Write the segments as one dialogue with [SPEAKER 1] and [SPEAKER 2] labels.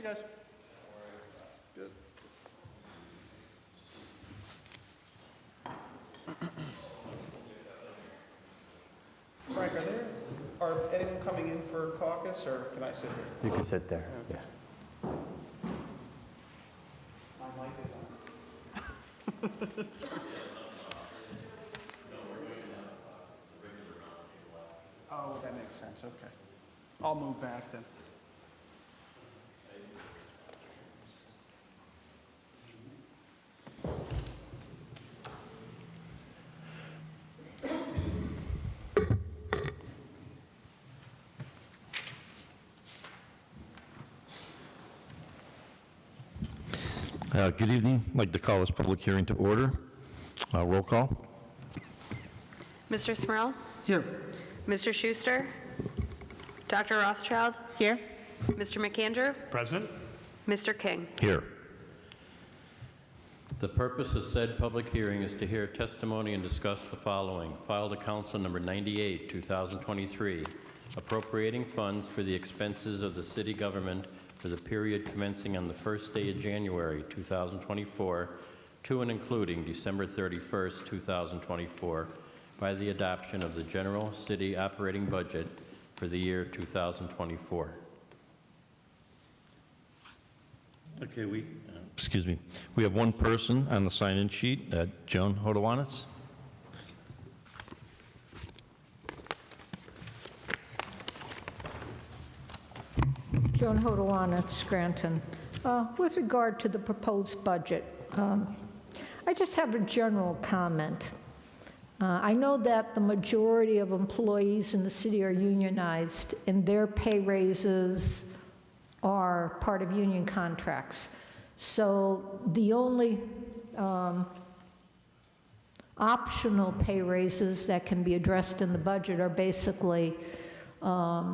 [SPEAKER 1] guys. Good. Frank, are anyone coming in for caucus, or can I sit here?
[SPEAKER 2] You can sit there, yeah.
[SPEAKER 1] My mic is on. Oh, that makes sense, okay. I'll move back then.
[SPEAKER 3] Good evening. I'd like to call this public hearing to order. Roll call.
[SPEAKER 4] Mr. Smurl?
[SPEAKER 1] Here.
[SPEAKER 4] Mr. Schuster? Dr. Rothchild?
[SPEAKER 5] Here.
[SPEAKER 4] Mr. McAndrew?
[SPEAKER 6] Present.
[SPEAKER 4] Mr. King?
[SPEAKER 3] Here.
[SPEAKER 7] The purpose of said public hearing is to hear testimony and discuss the following. Filed to Council Number 98, 2023, appropriating funds for the expenses of the city government for the period commencing on the first day of January 2024 to and including December 31st, 2024, by the adoption of the general city operating budget for the year 2024.
[SPEAKER 3] Okay, excuse me. We have one person on the sign-in sheet, Joan Hodowanitz.
[SPEAKER 5] Joan Hodowanitz, Scranton. With regard to the proposed budget, I just have a general comment. I know that the majority of employees in the city are unionized, and their pay raises are part of union contracts. So the only optional pay raises that can be addressed in the budget are basically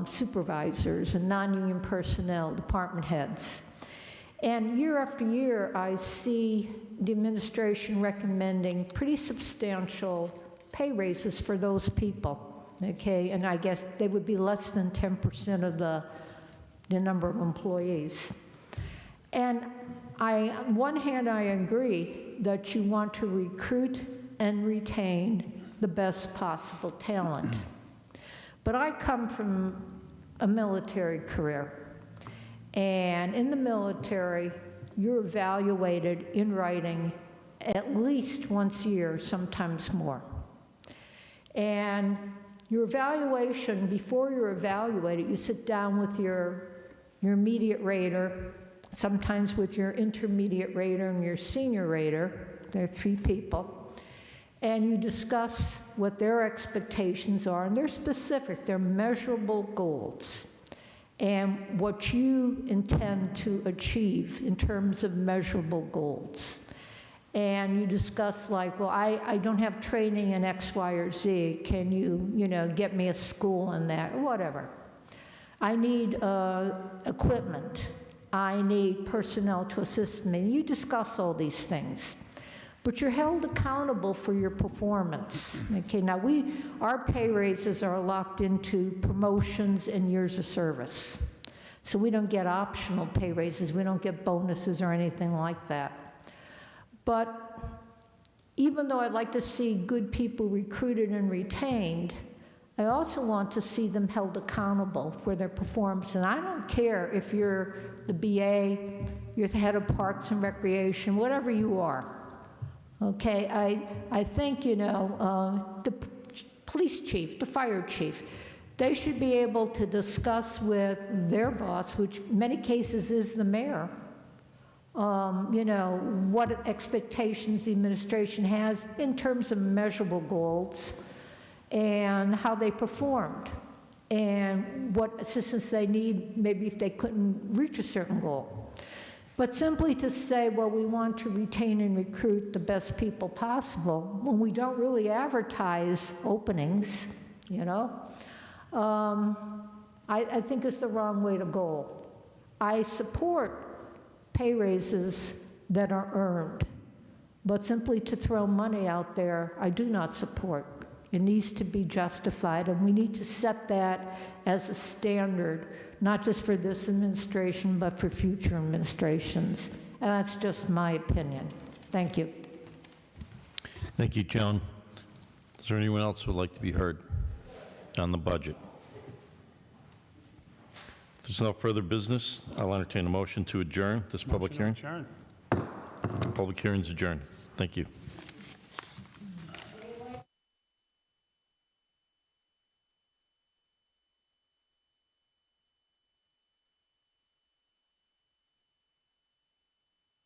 [SPEAKER 5] supervisors and non-union personnel, department heads. And year after year, I see the administration recommending pretty substantial pay raises for those people, okay? And I guess they would be less than 10% of the number of employees. And on one hand, I agree that you want to recruit and retain the best possible talent. But I come from a military career. And in the military, you're evaluated in writing at least once a year, sometimes more. And your evaluation, before you're evaluated, you sit down with your immediate rater, sometimes with your intermediate rater and your senior rater. There are 3 people. And you discuss what their expectations are, and they're specific, they're measurable goals, and what you intend to achieve in terms of measurable goals. And you discuss like, well, I don't have training in X, Y, or Z. Can you get me a school in that, or whatever. I need equipment. I need personnel to assist me. You discuss all these things. But you're held accountable for your performance. Okay, now our pay raises are locked into promotions and years of service. So we don't get optional pay raises, we don't get bonuses or anything like that. But even though I'd like to see good people recruited and retained, I also want to see them held accountable for their performance. And I don't care if you're the BA, you're the head of Parks and Recreation, whatever you are. Okay, I think, the police chief, the fire chief, they should be able to discuss with their boss, which in many cases is the mayor, what expectations the administration has in terms of measurable goals and how they performed and what assistance they need, maybe if they couldn't reach a certain goal. But simply to say, well, we want to retain and recruit the best people possible, when we don't really advertise openings, I think it's the wrong way to go. I support pay raises that are earned, but simply to throw money out there, I do not support. It needs to be justified, and we need to set that as a standard, not just for this administration, but for future administrations. And that's just my opinion. Thank you.
[SPEAKER 3] Thank you, Joan. Is there anyone else who would like to be heard on the budget? If there's no further business, I'll entertain a motion to adjourn this public hearing.
[SPEAKER 2] Motion to adjourn.
[SPEAKER 3] Public hearing's adjourned. Thank you.